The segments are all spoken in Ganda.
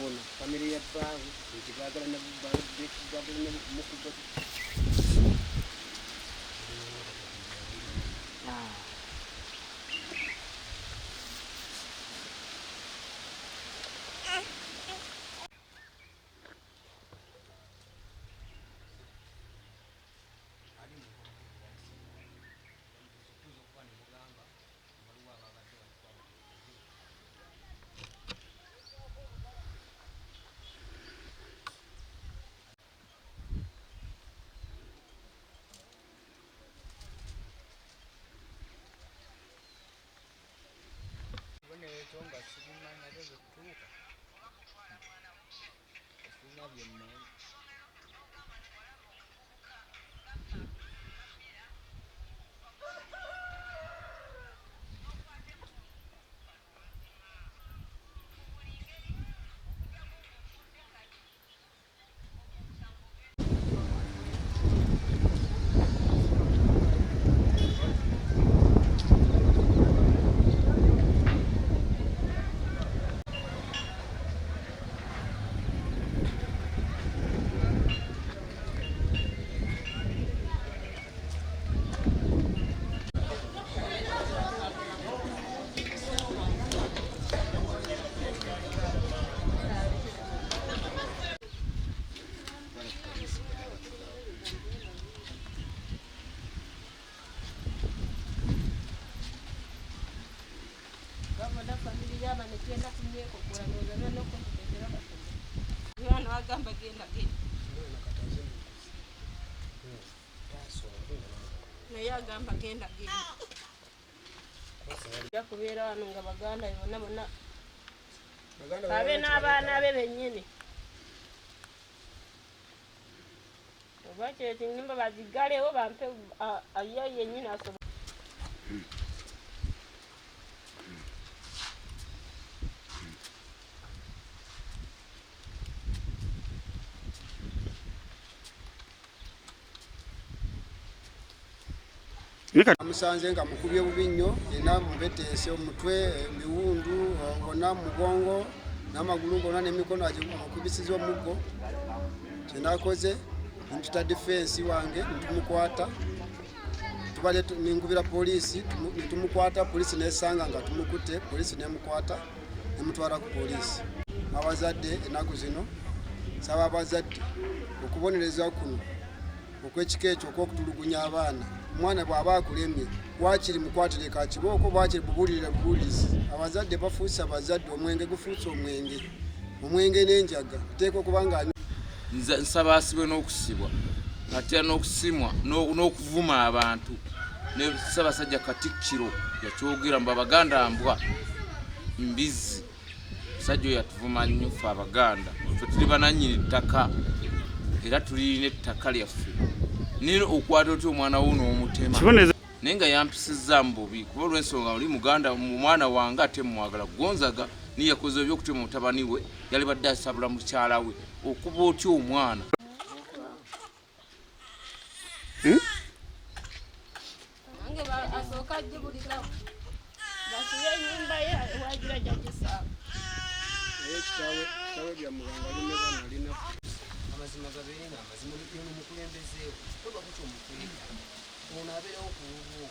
bona family ya babu ikigagala na babu gabula na mukuba Gamba genda ya kubera wano nga baganda yona bona babe n'abaana be bennyini obakye tinyimba bazigalewo bampe ayo yennyini asobola Musanze nga mukubye bubinnyo ena mubeteese omutwe emiwundu bona mugongo n'amagulu gonna n'emikono agikubisiza omuggo kyenakoze ntuta defense wange ntumukwata tubale ningubira polisi ntumukwata polisi nesanga nga tumukutte polisi nemukwata nemutwala ku polisi abazadde enaku zino saba abazadde okubonereza kuno okwekika ekyo okwokutulugunya abaana mwana bw'aba akulemye wakiri mukwatire ka kibooko bwakiri bubulirira bubulizi abazadde bafuusa abazadde omwenge gufuusa omwenge n'enjaga teeka okuba nga nsaba asibwe n'okusibwa ate n'okusimwa n'okuvuma abantu ne Ssaabasajja Katikkiro yakyogera mbu Abaganda mbwa mbizi musajja oyo yatuvuma nnyo ffe Abaganda ffe tuli banannyini ttaka era tulirina ettaka lyaffe nino okwata otyo omwana wo n'omutema naye nga yampisizza mu bubi kuba olw'ensonga oli muganda mwana wange ate mwagala Gonzaga niye yakoze ebyokutema mutabani we yali badde asabula mukyala we okuba otyo omwana asooka ajjibulirawo basibe ennyumba ye wagira gyagisaawa ekitawe bya muganga alina baana alina amazima gabeera amazima y'omukulembezeewo oba kutyo omukwega ono abeerawo ku lulwo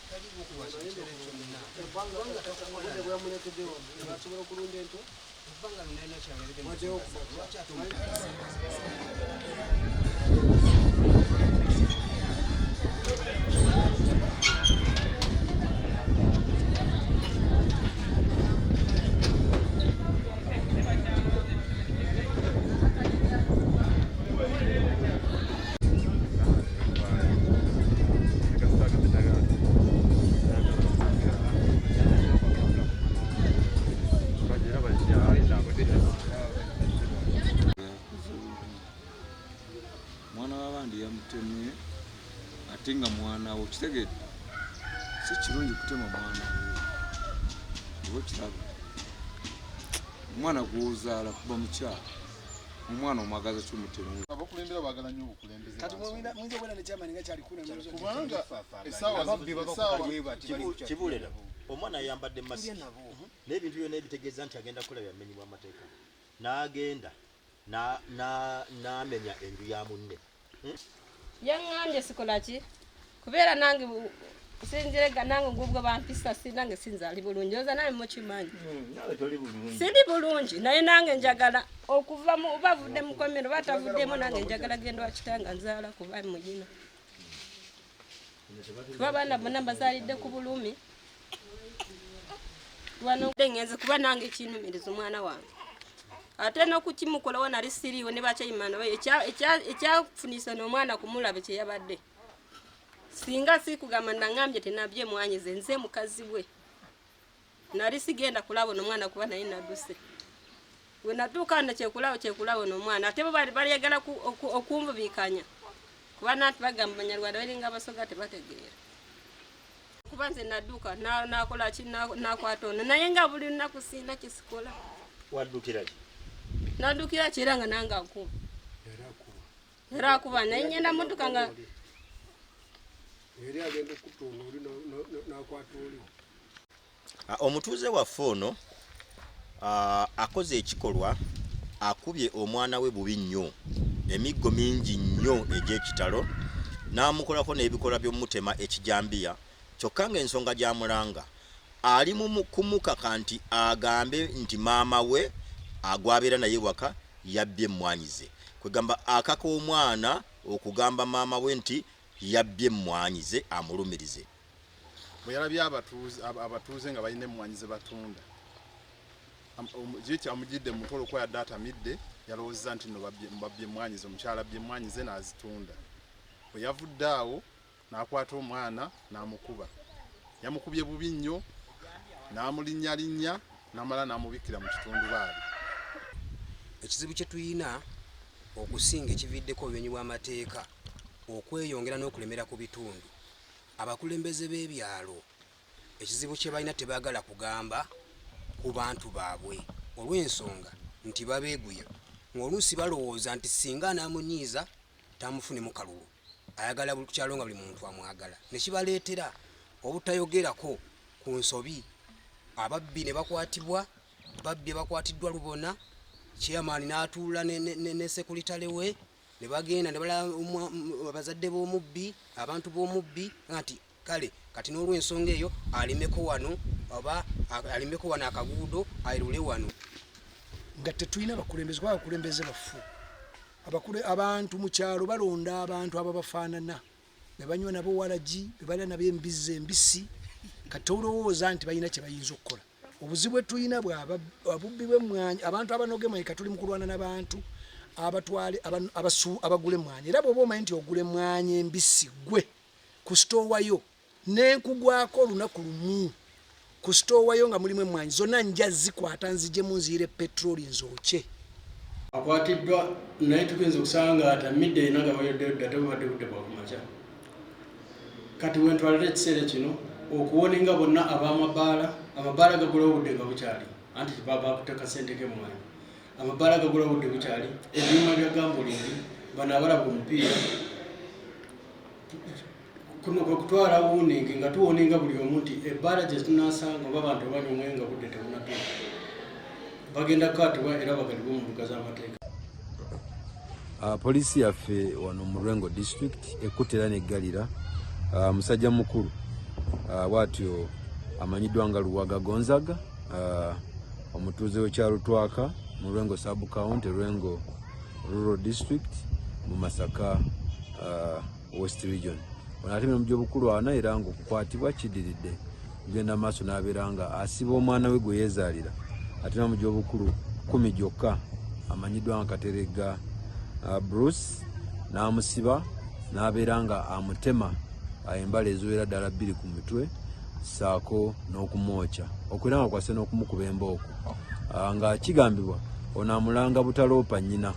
taliwo okuwakitero kyonna ebbanga bwamulekeddewo basobola okulunda ento ebbanga lunalina kyaberedde lwaki ate mwana w'abandi yamutemye ate nga mwana wo kitegedde si kirungi kutema mwana oba kiraba omwana gw'ozaala kuba mukyala omwana omwagaza kyomutemu abakulembera baagala nnyo obukulembeze kati muyinza obwera ne kyamani nga kyalikuna kubanga Kibulera omwana yambadde masiki n'ebintu byonna ebitegeeza nti agenda kukola byamenyibwa amateeka n'agenda n'amenya enju ya munne. Yaŋŋambye sikola ki kubeera nange sinzirega nange ngubwo bampisa sinange sinzaali bulungi oza naye mukimanyi sindi bulungi naye nange njagala okuva bavudde mu komero batavuddemu nange njagala genda wakitanga nzaala kuba mugina kuba baana bonna bazaalidde ku bulumi wano ngenze kuba nange ekinumiriza omwana wange ate n'okukimukolawo nali siriiwo ne bakyayimana ekyafunisa n'omwana kumulaba kye yabadde singa sikugamba nangambye tenabye mwanyize nze mukazi bwe nali sigenda kulaba n'omwana kuba naye nadduse we natuuka na kyekulawo n'omwana ate bo balyagala okunvubikanya kuba nanti bagamba Banyarwanda balinga abasoga tebategeera kuba nze nadduka nakola ki nakwata ono naye nga buli lunaku sina kisikola. Waddukira ki? Naddukira ki era nga nange akuba era akuba naye ngenda mudduka nga omutuuze waffe ono akoze ekikolwa akubye omwana we bubi nnyo emiggo mingi nnyo egy'ekitalo n'amukolako n'ebikolwa by'omutema ekijambiya kyokka ng'ensonga gy'amulanga ali mu kumukaka nti agambe nti maama we agwabeera naye waka yabbye emmwanyize kwegamba akaka omwana okugamba maama we nti yabbye emmwanyize amulumirize. Bwe yalabye abatuuze nga balina emmwanyize batunda jiki amugidde mutolo kwa data midde yalowooza nti no babbye emmwanyize omukyala abbye emmwanyize n'azitunda. Bwe yavudde awo n'akwata omwana n'amukuba yamukubye bubi nnyo n'amulinnyalinnya n'amala n'amubikira mu kitundubaali. Ekizibu kye tuyina okusinga ekividdeko obumenyi bw'amateeka okweyongera n'okulemera ku bitundu abakulembeze b'ebyalo ekizibu kye balina tebaagala kugamba ku bantu baabwe olw'ensonga nti babeeguya ng'oluusi balowooza nti singa anaamunyiiza tamufunemu kalulu ayagala buli kukyalo nga buli muntu amwagala ne kibaleetera obutayogerako ku nsobi ababbi ne bakwatibwa babbye bakwatiddwa Lubona chairman n'atuula ne sekuritale we ne bagenda ne bala abazadde b'omubbi abantu b'omubbi nti kale kati n'olw'ensonga eyo alimeko wano oba alimeko wano akaguudo ayirule wano nga tetulina abakulembeze kwa abakulembeze baffu abantu mu kyalo balonda abantu ababafaanana ne banywa nabo walagi ne balya nabo embizi embisi kati olowooza nti balina kye bayinza okukola. Obuzibu tulina bwabubbi bw'emmwanyi abantu abanoga emmwanyi katuli mu kulwana n'abantu abatwale abagula emmwanyi era bw'oba omanyi nti ogula emmwanyi embisi gwe ku sitoowayo n'enkugwako olunaku lumu ku sitoowayo nga mulimu emmwanyi zonna nja zikwata nzijemu nziyire petroli nzokye. Akwatiddwa naye tugenza okusanga atamidde era nga bayoddeodda tebubadde budde bwa kumakya kati wentwalira ekiseera kino okuwoninga bonna amabaala gagula obudde nga bukyali anti bakuteeka ssente k'emmwanyi amabaala gagula obudde bukyali ebyuma bya gambulingi bano abalaba omupiira kuno kwe kutwala wuningi nga tuwoninga buli omu nti ebbaala gye tunasanga oba abantu abanywa omwenge nga budde tebunatuuka bagenda kukwatibwa era bagalibwa mu mbuga z'amateeka. Poliisi yaffe wano mu Lwengo district ekkutera n'eggalira musajja mukulu bw'atyo amanyiddwa nga Luwaga Gonzaga omutuuze w'ekyalo Twaka mu Lwengo sub county Lwengo rural district mu Masaka west region. Ono atemera mu gy'obukulu ana era ng'okukwatibwa kiddiridde kugenda maaso n'abeera nga asiba omwana we gwe yeezaalira atema mu gy'obukulu 10 gyokka amanyiddwa nga Kateregga Bruce n'amusiba n'abeera nga amutema embala eziwera ddala 2 ku mutwe saako n'okumwokya okwera nga kwase n'okumukuba embooko nga kigambibwa ono amulanga butaloopa nnyina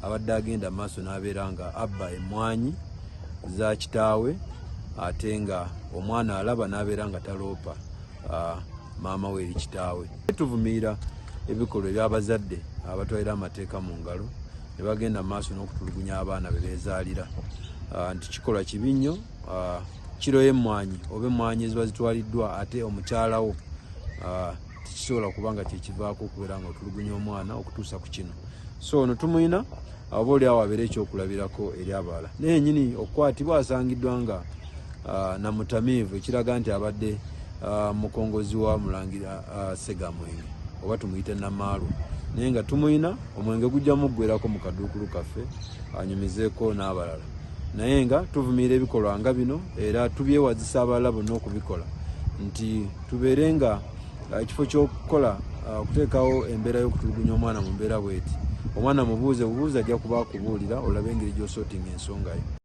abadde agenda maaso n'abeera nga abba emmwanyi za kitaawe ate nga omwana alaba n'abeera nga taloopa maama we eri kitaawe. Tuvumirira ebikolwa eby'abazadde abatwalira amateeka mu ngalo ne bagenda maaso n'okutulugunya abaana be beezaalira nti kikolwa kibi nnyo kiroyo emmwanyi oba emmwanyi eziba zitwaliddwa ate omukyalawo tekisobola kubanga kyekivaako okubeera nga otulugunya omwana okutuusa ku kino. So ono tumuyina aba oliawo abeera ekyokulabirako eri abalala. Naye nyini okukwatibwa asangiddwa nga namutamiivu, ekiraga nti abadde mukongozi wa Mulangira Ssegamwenge oba tumuyite Namaalwa. Naye nga tumuyina omwenge gujja muggwerako mu kaduukulu kaffe anyumizeeko n'abalala. Naye nga tuvumirira ebikolwa nga bino era tubyewazisa abalala bonna okubikola nti tubeere nga ekifo ky'okukola okuteekawo embeera y'okutulugunya omwana mu mbeera bweti. Omwana mubuuze bubuuze ajja kuba akubuulira olabe engeri gy'osootinga ensonga ye.